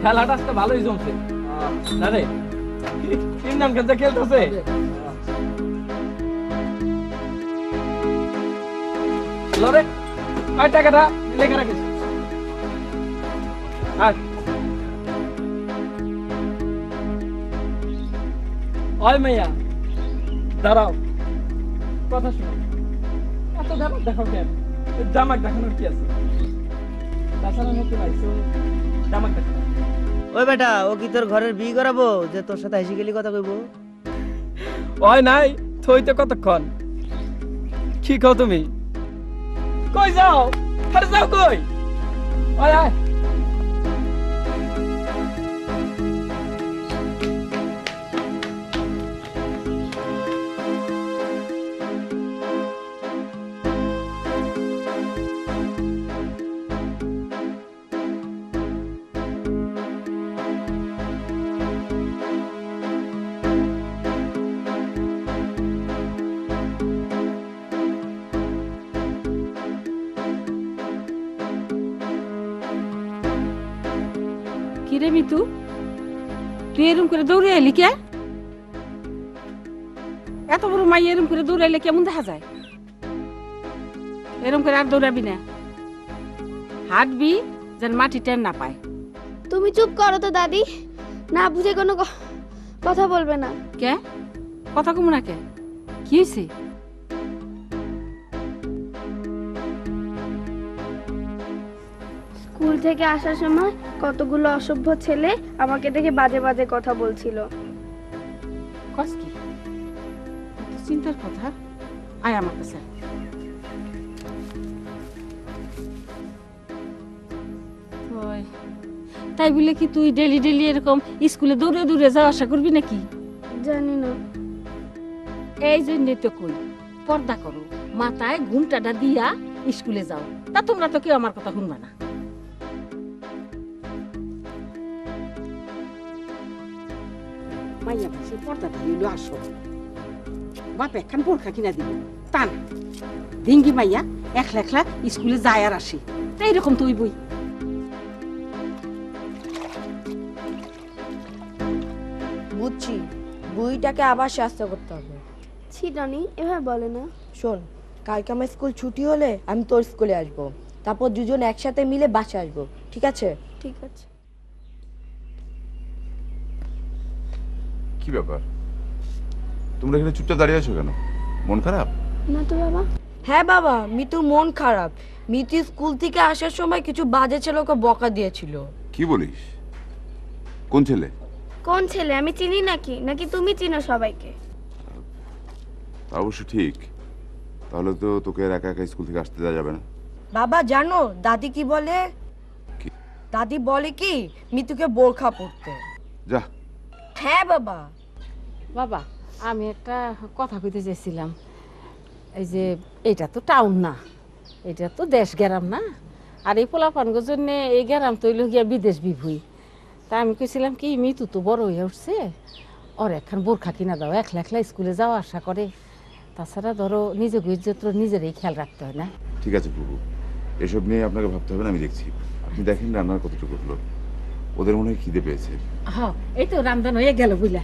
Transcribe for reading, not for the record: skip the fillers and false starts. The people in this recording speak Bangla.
খেলাটা আজকে ভালোই জমছে না রে? ইমরান খান খেলতেছে। লরে আর টাকাটা লেখা রাখিস। আর ওই মাইয়া দাঁড়াও, কথা শুনো। এত জামাক দেখাও কেন? জামাক দেখানোর কি আছে? তাছাড়া নতুন আইছো, জামাক দেখাও। ওই বেটা, ও কি তোর ঘরের বিয়ে করাবো যে তোর সাথে হাসি গেলি কথা কইবো? ওই নাই থইতে কতক্ষণ? কি খাও তুমি? কই যাও? আরে যাও কই? ওই আয়। কিরে মিতু, তুই এরম করে দৌড়ে এলি কে? এত বড় মাই এরম করে দৌড়ে এলে কেমন দেখা যায়? এরম করে আর দৌড়াবি না, হাঁটবি যেন মাটি টেন না পায়। তুমি চুপ করো তো দাদি, না বুঝে কোনো কথা বলবে না। কে কথা কমু না কে? কি হয়েছে? স্কুল থেকে আসার সময় কতগুলো অসভ্য ছেলে আমাকে দেখে বাজে বাজে কথা বলছিল। কস কি? এত চিন্তার কথা? আয় আমার কাছে। ওই, তাই বলে কি তুই ডেলি ডেলি এরকম স্কুলে দৌড়ে দৌড়ে যাওয়া আসা করবি নাকি? জানি না। এই জন্যে তো কই পর্দা করো, মাথায় ঘুমটাটা দিয়া স্কুলে যাও। তা তোমরা তো কেউ আমার কথা শুনবা না। মাইয়া ভাসে পর্দাটা হইলো আসো, বাপ একখান বোরখা কিনা দিব তা না। ডিঙ্গি মাইয়া একলা একলা স্কুলে যায় আর আসে, তাই এরকম তুই বই। বুঝছি, বুইটাকে আবার শাস্তি করতে হবে। ছি টনি, এভাবে বলে না। শোন, কালকে আমার স্কুল ছুটি হলে আমি তোর স্কুলে আসবো, তারপর দুজন একসাথে মিলে বাসায় আসবো, ঠিক আছে? ঠিক আছে। কি ব্যাপার, তোমরা এখানে চুপচাপ দাঁড়িয়ে আছো কেন? মন খারাপ? না তো বাবা। হ্যাঁ বাবা, মিতুর মন খারাপ। মিতু স্কুল থেকে আসার সময় কিছু বাজে ছেলেকে বকা দিয়েছিল। কি বলিস? কোন ছেলে? কোন ছেলে? আমি চিনি নাকি? নাকি তুমি চিনো সবাইকে? অবশ্য ঠিক। তাহলে তো তোকে একা একা স্কুল থেকে আসতে দেওয়া যাবে না। বাবা জানো দাদি কি বলে? কি? দাদি বলে কি মিতুকে বোরখা পরতে। যা। হ্যাঁ বাবা। বাবা, আমি একটা কথা কইতে চাইছিলাম। এই যে এটা তো টাউন না, এটা তো দেশ গ্রাম না, আর এই পোলাপানগোর জন্য এই গ্রাম তৈল গিয়া বিদেশ বিভুই। তা আমি কইছিলাম কি, মিতু তো বড় হয়ে উঠছে, ওর একখান বোরখা কিনা দাও, একলা একলা স্কুলে যাওয়া আসা করে। তাছাড়া ধরো নিজে গুজরাত্র নিজেরই খেয়াল রাখতে হয় না? ঠিক আছে প্রভু, এসব নিয়ে আপনাকে ভাবতে হবে না, আমি দেখছি। আপনি দেখেন রান্নার কতটুকু হলো। ওদের মনে হয় খিদে পেয়েছে। হ্যাঁ, এই তো রামদান হয়ে গেল বুঝলা।